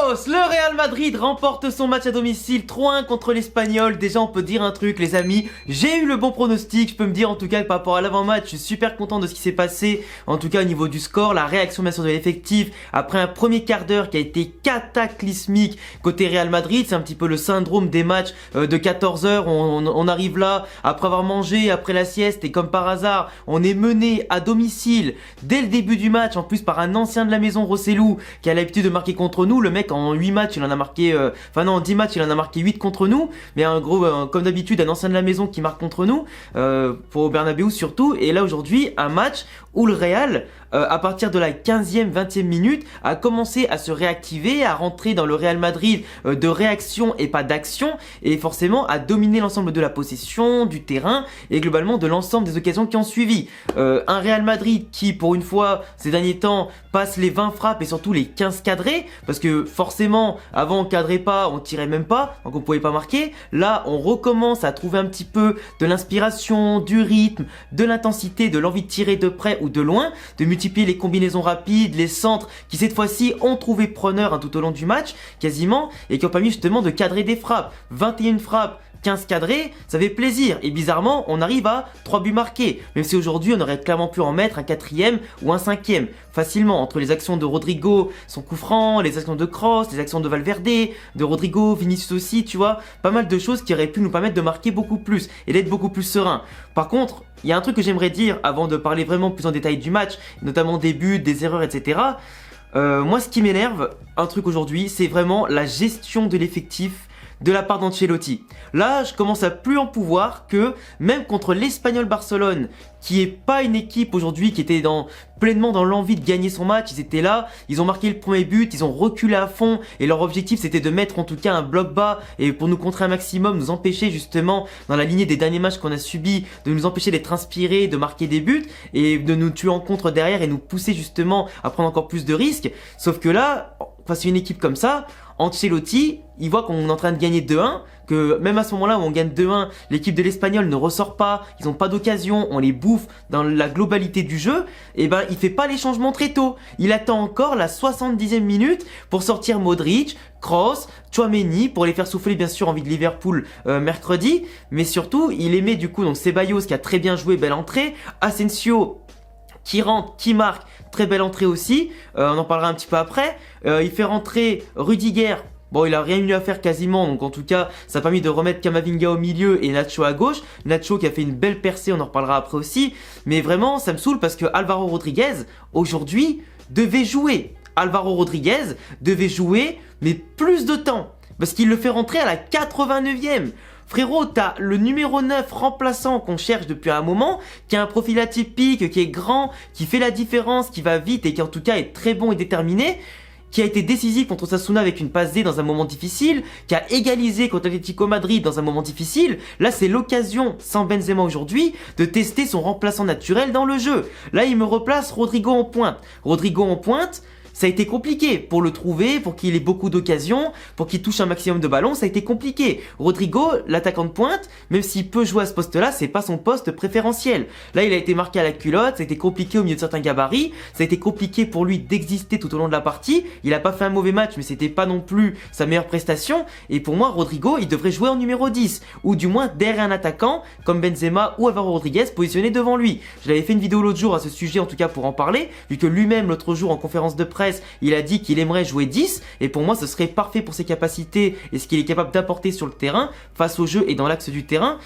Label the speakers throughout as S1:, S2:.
S1: Le Real Madrid remporte son match à domicile 3-1 contre l'Espagnol. Déjà on peut dire un truc les amis, j'ai eu le bon pronostic, je peux me dire en tout cas que par rapport à l'avant-match, je suis super content de ce qui s'est passé. En tout cas au niveau du score, la réaction bien sûr de l'effectif, après un premier quart d'heure qui a été cataclysmique côté Real Madrid. C'est un petit peu le syndrome des matchs de 14 h, on arrive là, après avoir mangé, après la sieste, et comme par hasard, on est mené à domicile dès le début du match, en plus par un ancien de la maison, Rossellou, qui a l'habitude de marquer contre nous. Le mec en 8 matchs il en a marqué, en 10 matchs il en a marqué 8 contre nous, mais un gros, comme d'habitude, un ancien de la maison qui marque contre nous, pour Bernabéu surtout. Et là aujourd'hui, un match où le Real, à partir de la 15e, 20e minute, a commencé à se réactiver, à rentrer dans le Real Madrid de réaction et pas d'action, et forcément à dominer l'ensemble de la possession, du terrain, et globalement de l'ensemble des occasions qui ont suivi. Un Real Madrid qui, pour une fois, ces derniers temps, passe les 20 frappes et surtout les 15 cadrés, parce que forcément, avant on cadrait pas, on tirait même pas, donc on pouvait pas marquer. Là, on recommence à trouver un petit peu de l'inspiration, du rythme, de l'intensité, de l'envie de tirer de près ou de loin, de multiplier les combinaisons rapides, les centres qui cette fois-ci ont trouvé preneur tout au long du match, quasiment, et qui ont permis justement de cadrer des frappes. 21 frappes, 15 cadrés, ça fait plaisir. Et bizarrement, on arrive à 3 buts marqués. Même si aujourd'hui, on aurait clairement pu en mettre un 4e ou un 5e. Facilement, entre les actions de Rodrigo, son coup franc, les actions de Kroos, les actions de Valverde, de Rodrigo, Vinicius aussi, tu vois. Pas mal de choses qui auraient pu nous permettre de marquer beaucoup plus et d'être beaucoup plus serein. Par contre, il y a un truc que j'aimerais dire avant de parler vraiment plus en détail du match, notamment des buts, des erreurs, etc. Moi, ce qui m'énerve, un truc aujourd'hui, c'est vraiment la gestion de l'effectif de la part d'Ancelotti. Là, je commence à plus en pouvoir que même contre l'Espagnol Barcelone, qui est pas une équipe aujourd'hui qui était pleinement dans l'envie de gagner son match. Ils étaient là, ils ont marqué le premier but, ils ont reculé à fond et leur objectif c'était de mettre en tout cas un bloc bas et pour nous contrer un maximum, nous empêcher justement dans la lignée des derniers matchs qu'on a subis, de nous empêcher d'être inspirés, de marquer des buts et de nous tuer en contre derrière et nous pousser justement à prendre encore plus de risques. Sauf que là, face à une équipe comme ça, Ancelotti, il voit qu'on est en train de gagner 2-1, que même à ce moment-là où on gagne 2-1, l'équipe de l'Espagnol ne ressort pas, ils n'ont pas d'occasion, on les bouffe dans la globalité du jeu, et ben il fait pas les changements très tôt. Il attend encore la 70e minute pour sortir Modric, Kroos, Tchouaméni, pour les faire souffler bien sûr en vue de Liverpool mercredi, mais surtout il les met du coup, donc Ceballos qui a très bien joué, belle entrée, Asensio qui rentre, qui marque, très belle entrée aussi, on en parlera un petit peu après. Il fait rentrer Rudiger. Bon, il a rien eu à faire quasiment, donc en tout cas, ça a permis de remettre Camavinga au milieu et Nacho à gauche. Nacho qui a fait une belle percée, on en reparlera après aussi. Mais vraiment, ça me saoule parce que Alvaro Rodriguez, aujourd'hui, devait jouer. Alvaro Rodriguez devait jouer, mais plus de temps. Parce qu'il le fait rentrer à la 89e. Frérot, t'as le numéro 9 remplaçant qu'on cherche depuis un moment, qui a un profil atypique, qui est grand, qui fait la différence, qui va vite et qui en tout cas est très bon et déterminé, qui a été décisif contre Osasuna avec une passe D dans un moment difficile, qui a égalisé contre Atlético Madrid dans un moment difficile. Là, c'est l'occasion, sans Benzema aujourd'hui, de tester son remplaçant naturel dans le jeu. Là, il me replace Rodrigo en pointe. Rodrigo en pointe, ça a été compliqué pour le trouver, pour qu'il ait beaucoup d'occasions, pour qu'il touche un maximum de ballons, ça a été compliqué. Rodrigo, l'attaquant de pointe, même s'il peut jouer à ce poste-là, c'est pas son poste préférentiel. Là, il a été marqué à la culotte, ça a été compliqué au milieu de certains gabarits, ça a été compliqué pour lui d'exister tout au long de la partie. Il a pas fait un mauvais match, mais c'était pas non plus sa meilleure prestation. Et pour moi, Rodrigo, il devrait jouer en numéro 10, ou du moins derrière un attaquant, comme Benzema ou Alvaro Rodriguez, positionné devant lui. Je l'avais fait une vidéo l'autre jour à ce sujet, en tout cas pour en parler, vu que lui-même, l'autre jour, en conférence de presse, il a dit qu'il aimerait jouer 10 et pour moi ce serait parfait pour ses capacités et ce qu'il est capable d'apporter sur le terrain face au jeu et dans l'axe du terrain,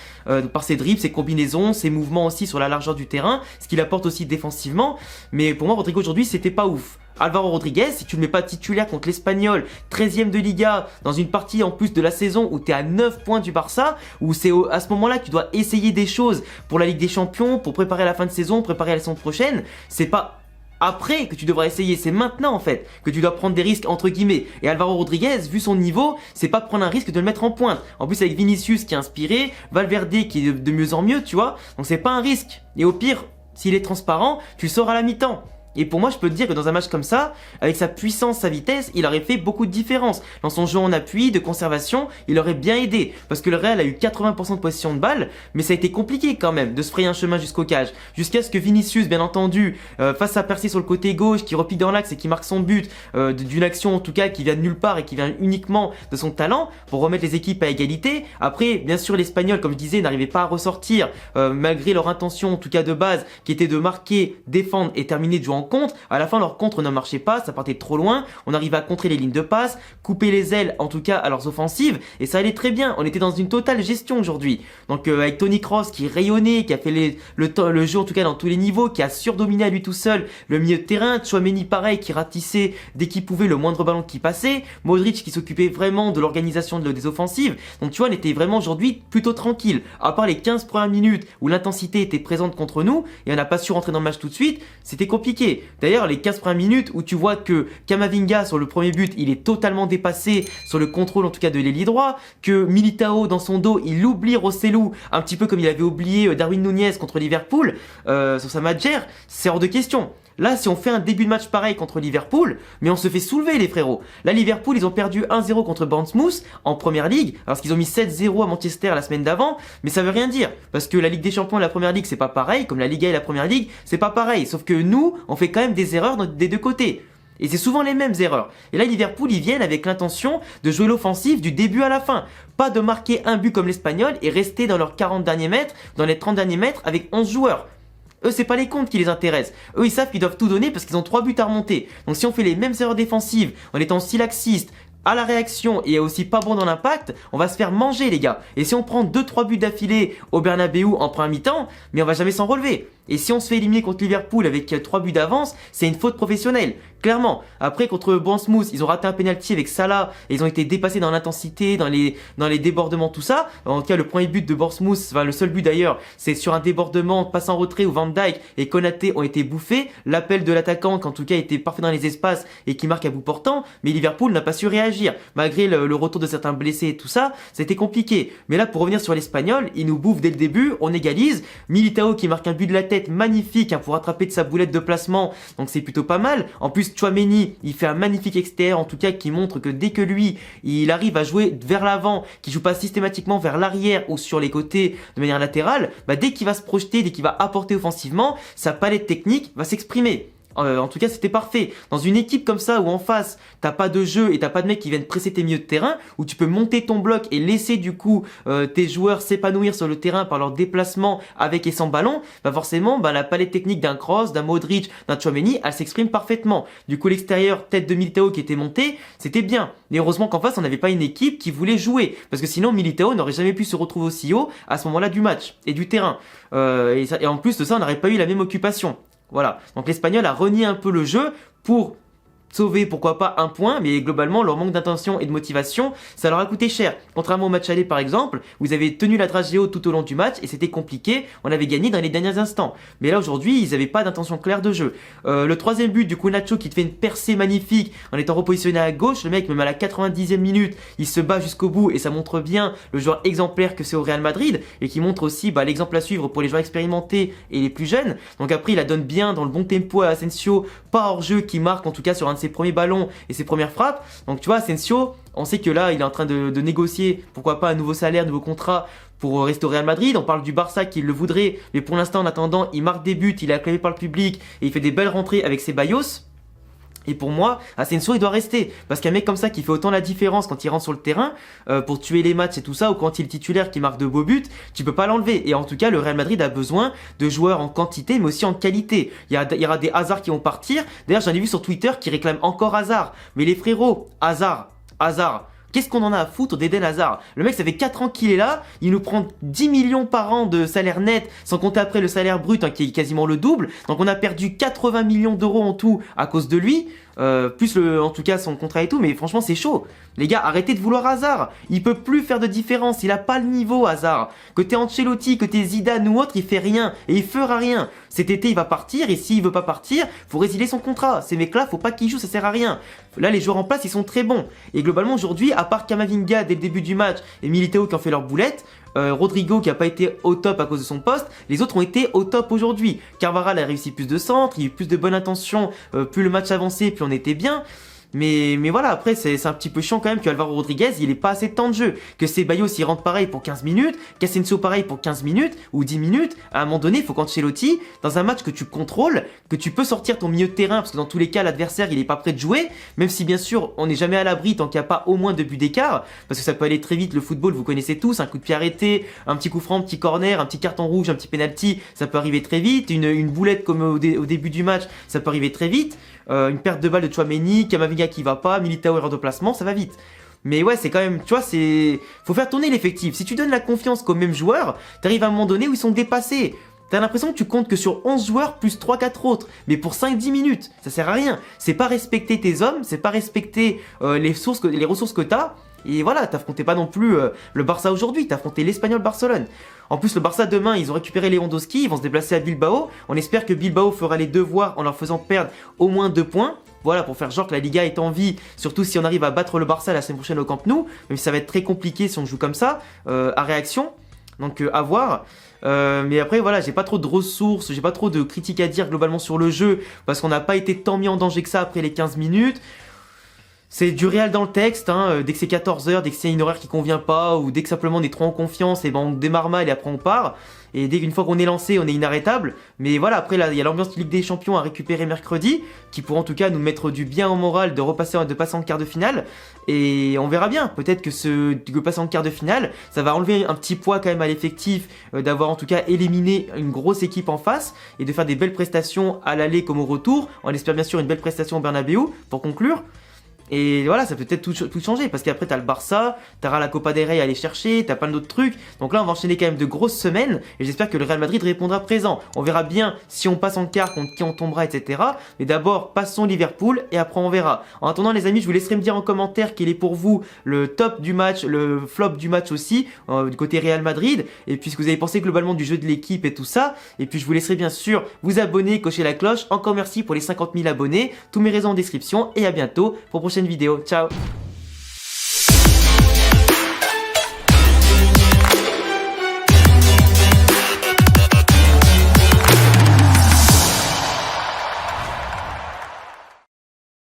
S1: par ses dribbles, ses combinaisons, ses mouvements aussi sur la largeur du terrain, ce qu'il apporte aussi défensivement. Mais pour moi Rodrigo aujourd'hui c'était pas ouf. Alvaro Rodriguez, si tu le mets pas titulaire contre l'Espagnol, 13e de Liga, dans une partie en plus de la saison où tu es à 9 points du Barça, où c'est à ce moment-là que tu dois essayer des choses pour la Ligue des Champions, pour préparer la fin de saison, préparer la saison prochaine, c'est pas après que tu devras essayer, c'est maintenant en fait que tu dois prendre des risques entre guillemets. Et Alvaro Rodriguez, vu son niveau, c'est pas prendre un risque de le mettre en pointe. En plus avec Vinicius qui est inspiré, Valverde qui est de mieux en mieux, tu vois. Donc c'est pas un risque. Et au pire, s'il est transparent, tu le sors à la mi-temps. Et pour moi, je peux te dire que dans un match comme ça, avec sa puissance, sa vitesse, il aurait fait beaucoup de différence. Dans son jeu en appui, de conservation, il aurait bien aidé. Parce que le Real a eu 80% de possession de balle, mais ça a été compliqué quand même de se frayer un chemin jusqu'au cage. Jusqu'à ce que Vinicius, bien entendu, fasse sa percée sur le côté gauche, qui repique dans l'axe et qui marque son but, d'une action en tout cas qui vient de nulle part et qui vient uniquement de son talent, pour remettre les équipes à égalité. Après, bien sûr, l'Espagnol, comme je disais, n'arrivait pas à ressortir, malgré leur intention, en tout cas de base, qui était de marquer, défendre et terminer de jouer en contre. À la fin, leur contre ne marchait pas, ça partait trop loin. On arrivait à contrer les lignes de passe, couper les ailes, en tout cas à leurs offensives, et ça allait très bien. On était dans une totale gestion aujourd'hui. Donc avec Toni Kroos qui rayonnait, qui a fait le jeu en tout cas dans tous les niveaux, qui a surdominé à lui tout seul le milieu de terrain. Tchouaméni pareil, qui ratissait dès qu'il pouvait le moindre ballon qui passait. Modric qui s'occupait vraiment de l'organisation des offensives. Donc tu vois, on était vraiment aujourd'hui plutôt tranquille. À part les 15 premières minutes où l'intensité était présente contre nous et on n'a pas su rentrer dans le match tout de suite, c'était compliqué. D'ailleurs, les 15 premières minutes où tu vois que Camavinga sur le premier but, il est totalement dépassé sur le contrôle en tout cas de l'ailier droit, que Militao dans son dos, il oublie Rossellou, un petit peu comme il avait oublié Darwin Núñez contre Liverpool sur sa Madjer, c'est hors de question. Là, si on fait un début de match pareil contre Liverpool, mais on se fait soulever les frérots. Là, Liverpool, ils ont perdu 1-0 contre Bournemouth en Première Ligue, alors qu'ils ont mis 7-0 à Manchester la semaine d'avant, mais ça veut rien dire, parce que la Ligue des Champions et la Première Ligue, c'est pas pareil, comme la Liga et la Première Ligue, c'est pas pareil, sauf que nous, on fait quand même des erreurs des deux côtés. Et c'est souvent les mêmes erreurs. Et là, Liverpool, ils viennent avec l'intention de jouer l'offensive du début à la fin. Pas de marquer un but comme l'Espagnol et rester dans leurs 40 derniers mètres, dans les 30 derniers mètres avec 11 joueurs. Eux, c'est pas les comptes qui les intéressent. Eux, ils savent qu'ils doivent tout donner parce qu'ils ont 3 buts à remonter. Donc si on fait les mêmes erreurs défensives, en étant si laxiste, à la réaction et aussi pas bon dans l'impact, on va se faire manger les gars. Et si on prend 2-3 buts d'affilée au Bernabeu en première mi-temps, mais on va jamais s'en relever. Et si on se fait éliminer contre Liverpool avec 3 buts d'avance, c'est une faute professionnelle, clairement. Après, contre Bournemouth, ils ont raté un penalty avec Salah et ils ont été dépassés dans l'intensité, dans les débordements, tout ça. En tout cas, le premier but de Bournemouth, enfin le seul but d'ailleurs, c'est sur un débordement, passe en retrait où Van Dijk et Konaté ont été bouffés. L'appel de l'attaquant, qui en tout cas était parfait dans les espaces et qui marque à bout portant, mais Liverpool n'a pas su réagir. Malgré le retour de certains blessés et tout ça, c'était compliqué. Mais là, pour revenir sur l'Espagnol, ils nous bouffent dès le début, on égalise. Militao qui marque un but de la tête magnifique pour attraper de sa boulette de placement, donc c'est plutôt pas mal. En plus, Tchouaméni, il fait un magnifique extérieur, en tout cas qui montre que dès que lui, il arrive à jouer vers l'avant, qu'il joue pas systématiquement vers l'arrière ou sur les côtés de manière latérale, bah dès qu'il va se projeter, dès qu'il va apporter offensivement, sa palette technique va s'exprimer. En tout cas, c'était parfait. Dans une équipe comme ça où en face, t'as pas de jeu et t'as pas de mecs qui viennent presser tes milieux de terrain, où tu peux monter ton bloc et laisser du coup tes joueurs s'épanouir sur le terrain par leur déplacement avec et sans ballon, bah forcément, bah la palette technique d'un Kroos, d'un Modric, d'un Tchouaméni, elle s'exprime parfaitement. Du coup, l'extérieur, tête de Militao qui était montée, c'était bien. Mais heureusement qu'en face, on n'avait pas une équipe qui voulait jouer, parce que sinon Militao n'aurait jamais pu se retrouver aussi haut à ce moment-là du match et du terrain. Et en plus de ça, on n'aurait pas eu la même occupation. Voilà, donc l'Espagnol a renié un peu le jeu pour sauver pourquoi pas un point, mais globalement leur manque d'intention et de motivation, ça leur a coûté cher. Contrairement au match aller par exemple, vous avez tenu la dragée haute tout au long du match et c'était compliqué, on avait gagné dans les derniers instants. Mais là aujourd'hui, ils n'avaient pas d'intention claire de jeu. Le troisième but du coup Nacho qui te fait une percée magnifique en étant repositionné à gauche, le mec même à la 90e minute, il se bat jusqu'au bout et ça montre bien le joueur exemplaire que c'est au Real Madrid et qui montre aussi l'exemple à suivre pour les joueurs expérimentés et les plus jeunes. Donc après il la donne bien dans le bon tempo à Asensio, pas hors jeu, qui marque en tout cas sur un de ses premiers ballons et ses premières frappes. Donc tu vois, Asensio, on sait que là il est en train de négocier pourquoi pas un nouveau salaire, un nouveau contrat pour rester au Real Madrid. On parle du Barça qui le voudrait, mais pour l'instant en attendant il marque des buts, il est acclamé par le public et il fait des belles rentrées avec ses Bayos. Et pour moi, Asensio il doit rester, parce qu'un mec comme ça qui fait autant la différence quand il rentre sur le terrain pour tuer les matchs et tout ça, ou quand il est titulaire qui marque de beaux buts, tu peux pas l'enlever. Et en tout cas, le Real Madrid a besoin de joueurs en quantité mais aussi en qualité. Il y aura des Hazard qui vont partir. D'ailleurs, j'en ai vu sur Twitter qui réclament encore Hazard. Mais les frérots, Hazard. Qu'est-ce qu'on en a à foutre d'Eden Hazard? Le mec, ça fait 4 ans qu'il est là, il nous prend 10 millions par an de salaire net, sans compter après le salaire brut, qui est quasiment le double. Donc on a perdu 80 millions d'euros en tout à cause de lui. Plus en tout cas son contrat et tout, mais franchement c'est chaud. Les gars, arrêtez de vouloir Hazard. Il peut plus faire de différence, il a pas le niveau Hazard. Que t'es Ancelotti, que t'es Zidane ou autre, il fait rien et il fera rien. Cet été il va partir et s'il veut pas partir, faut résilier son contrat. Ces mecs-là, faut pas qu'ils jouent, ça sert à rien. Là les joueurs en place ils sont très bons. Et globalement aujourd'hui, à part Camavinga dès le début du match et Militao qui en fait leur boulette, Rodrigo qui a pas été au top à cause de son poste, les autres ont été au top aujourd'hui. Carvajal a réussi plus de centres, il y a eu plus de bonnes intentions, plus le match avançait, plus on était bien. Mais voilà, après, c'est un petit peu chiant quand même que Alvaro Rodriguez, il ait pas assez de temps de jeu. Que Ceballos, il rentre pareil pour 15 minutes, qu'Asensio pareil pour 15 minutes, ou 10 minutes. À un moment donné, il faut qu'Ancelotti, dans un match que tu contrôles, que tu peux sortir ton milieu de terrain, parce que dans tous les cas, l'adversaire, il est pas prêt de jouer, même si bien sûr, on n'est jamais à l'abri tant qu'il n'y a pas au moins 2 buts d'écart, parce que ça peut aller très vite, le football, vous connaissez tous, un coup de pied arrêté, un petit coup franc, un petit corner, un petit carton rouge, un petit penalty, ça peut arriver très vite, une boulette comme au début du match, ça peut arriver très vite. Une perte de balle de Tchouaméni, Camavinga qui va pas, Militao erreur de placement, ça va vite. Mais ouais, c'est quand même, tu vois, faut faire tourner l'effectif. Si tu donnes la confiance qu'aux mêmes joueurs, t'arrives à un moment donné où ils sont dépassés. T'as l'impression que tu comptes que sur 11 joueurs plus 3-4 autres, mais pour 5-10 minutes, ça sert à rien. C'est pas respecter tes hommes, c'est pas respecter les ressources que t'as. Et voilà, t'affrontais pas non plus le Barça aujourd'hui, t'affrontais l'Espagnol Barcelone. En plus, le Barça demain, ils ont récupéré Lewandowski, ils vont se déplacer à Bilbao. On espère que Bilbao fera les devoirs en leur faisant perdre au moins 2 points. Voilà, pour faire genre que la Liga est en vie, surtout si on arrive à battre le Barça la semaine prochaine au Camp Nou, même si ça va être très compliqué si on joue comme ça, à réaction. Donc à voir. Mais après voilà, j'ai pas trop de ressources, j'ai pas trop de critiques à dire globalement sur le jeu, parce qu'on n'a pas été tant mis en danger que ça après les 15 minutes. C'est du réel dans le texte, hein. Dès que c'est 14h, dès que c'est une horaire qui convient pas, ou dès que simplement on est trop en confiance, et ben on démarre mal et après on part. Et dès qu'une fois qu'on est lancé, on est inarrêtable. Mais voilà, après là, il y a l'ambiance de Ligue des Champions à récupérer mercredi, qui pourra en tout cas nous mettre du bien au moral de passer en quart de finale. Et on verra bien, peut-être que passer en quart de finale, ça va enlever un petit poids quand même à l'effectif, d'avoir en tout cas éliminé une grosse équipe en face, et de faire des belles prestations à l'aller comme au retour. On espère bien sûr une belle prestation au Bernabéu, pour conclure. Et voilà, ça peut peut-être tout changer, parce qu'après t'as le Barça, t'auras la Copa del Rey à aller chercher, t'as plein d'autres trucs. Donc là on va enchaîner quand même de grosses semaines, et j'espère que le Real Madrid répondra présent. On verra bien si on passe en quart, contre qui on tombera, etc. Mais d'abord passons Liverpool, et après on verra. En attendant les amis, je vous laisserai me dire en commentaire quel est pour vous le top du match, le flop du match aussi, du côté Real Madrid, et puis ce que vous avez pensé globalement du jeu de l'équipe et tout ça. Et puis je vous laisserai bien sûr vous abonner, cocher la cloche. Encore merci pour les 50 000 abonnés, tous mes réseaux en description, et à bientôt pour prochaine vidéo. Ciao.